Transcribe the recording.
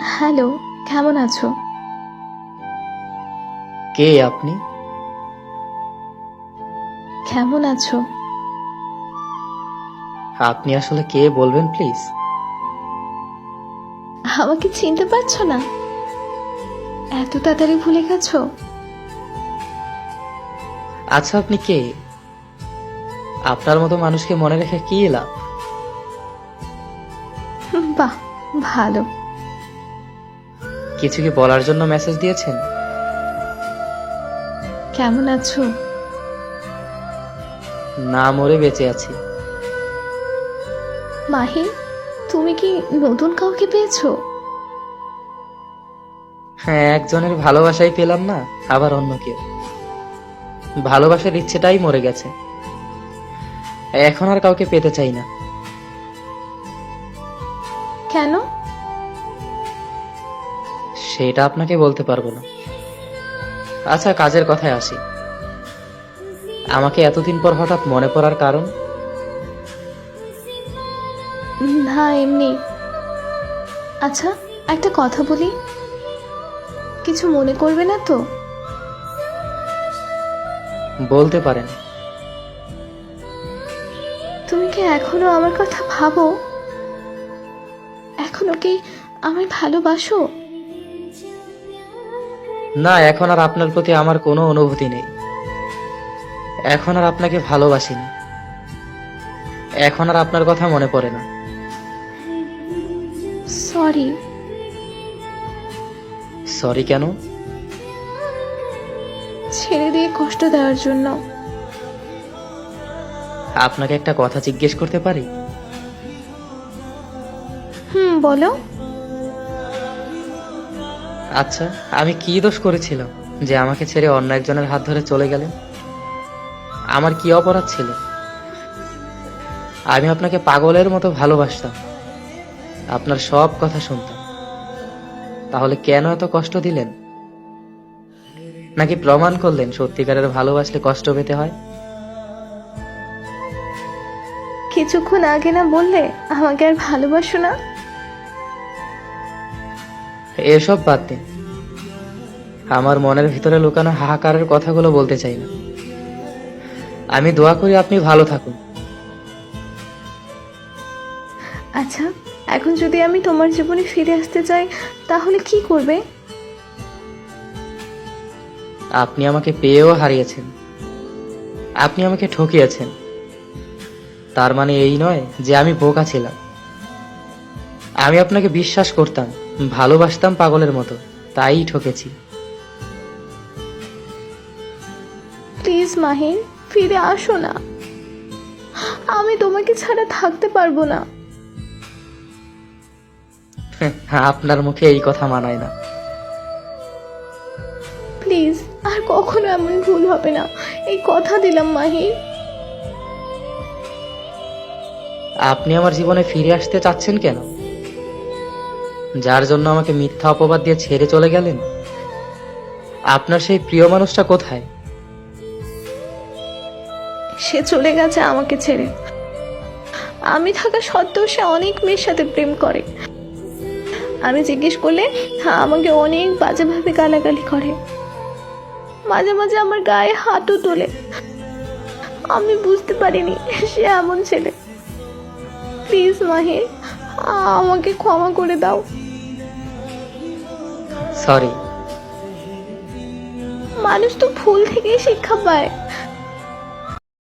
Hello, কেমন আছো? কে আপনি? কেমন আছো? আপনি আসলে কে বলবেন প্লিজ? আমাকে চিনতে পারছো না? এত তাড়াতাড়ি ভুলে গেছো? আচ্ছা, আপনি কে? আপনার মতো মানুষকে মনে রেখে কি লাভ? বাহ, ভালো। কিছু কি বলার জন্য মেসেজ দিয়েছেন? কেমন আছো? না মরে বেঁচে আছি। মাহি, তুমি কি নতুন কাউকে পেয়েছো? হ্যাঁ, একজনের ভালোবাসাই পেলাম না, আবার অন্য কেউ। ভালোবাসার ইচ্ছেটাই মরে গেছে। এখন আর কাউকে পেতে চাই না। কেন? সেটা আপনাকে বলতে পারবো না। আচ্ছা, কাজের কথায় আসি। আমাকে এতদিন পর হঠাৎ মনে পড়ার কারণ? না, এমনি। আচ্ছা, একটা কথা বলি, কিছু মনে করবে না তো? বলতে পারেন। তুমি কি এখনো আমার কথা ভাবো? এখনো কি আমায় ভালোবাসো? না, এখন আর আপনার প্রতি আমার কোনো অনুভূতি নেই। এখন আর আপনাকে ভালোবাসি না। এখন আর আপনার কথা মনে পড়ে না। সরি। সরি কেন? ছেড়ে দিয়ে কষ্ট দেওয়ার জন্য। আপনাকে একটা কথা জিজ্ঞেস করতে পারি? বলো। আচ্ছা, আমি কি দোষ করেছিলাম যে আমাকে ছেড়ে অন্য একজনের হাত ধরে চলে গেলেন? আমার কি অপরাধ ছিল? আমি আপনাকে পাগলের মতো ভালোবাসতাম, আপনার সব কথা শুনতাম। তাহলে কেন এত কষ্ট দিলেন? নাকি প্রমাণ করলেন সত্যিকারের ভালোবাসলে কষ্ট পেতে হয়? কিছুক্ষণ আগে না বললে আমাকে আর ভালোবাসো না? এসব বাদ দিন। আমার মনের ভিতরে লুকানো হাহাকারের কথাগুলো বলতে চাই না। আমি দোয়া করি আপনি ভালো থাকুন। আচ্ছা, এখন যদি আমি তোমার জীবনে ফিরে আসতে চাই তাহলে কি করবে? আপনি আমাকে পেয়েও হারিয়েছেন। আপনি আমাকে ঠকিয়েছেন। তার মানে এই নয় যে আমি বোকা ছিলাম। আমি আপনাকে বিশ্বাস করতাম, ভালোবাসতাম পাগলের মতো, তাই ঠকেছি। প্লিজ মাহির, ফিরে আসো না। আমি তোমাকে ছাড়া থাকতে পারবো না। আপনার মুখে এই কথা মানায় না। প্লিজ, আর কখনো এমন ভুল হবে না, এই কথা দিলাম মাহির। আপনি আমার জীবনে ফিরে আসতে চাচ্ছেন কেন? যার জন্য আমাকে মিথ্যা অপবাদ দিয়ে ছেড়ে চলে গেলেন? আপনার সেই প্রিয় মানুষটা কোথায়? সে চলে গেছে আমাকে ছেড়ে। আমি থাকা সত্ত্বেও সে অনেক মেয়ের সাথে প্রেম করে। আমি জিজ্ঞেস করলে আমাকে অনেক বাজেভাবে গালাগালি করে। মাঝে মাঝে আমার গায়ে হাতও তোলে। আমি বুঝতে পারিনি সে এমন ছেলে। প্লিজ মাহির, আমাকে ক্ষমা করে দাও। সরি। মানুষ তো ভুল থেকেই শিক্ষা পায়।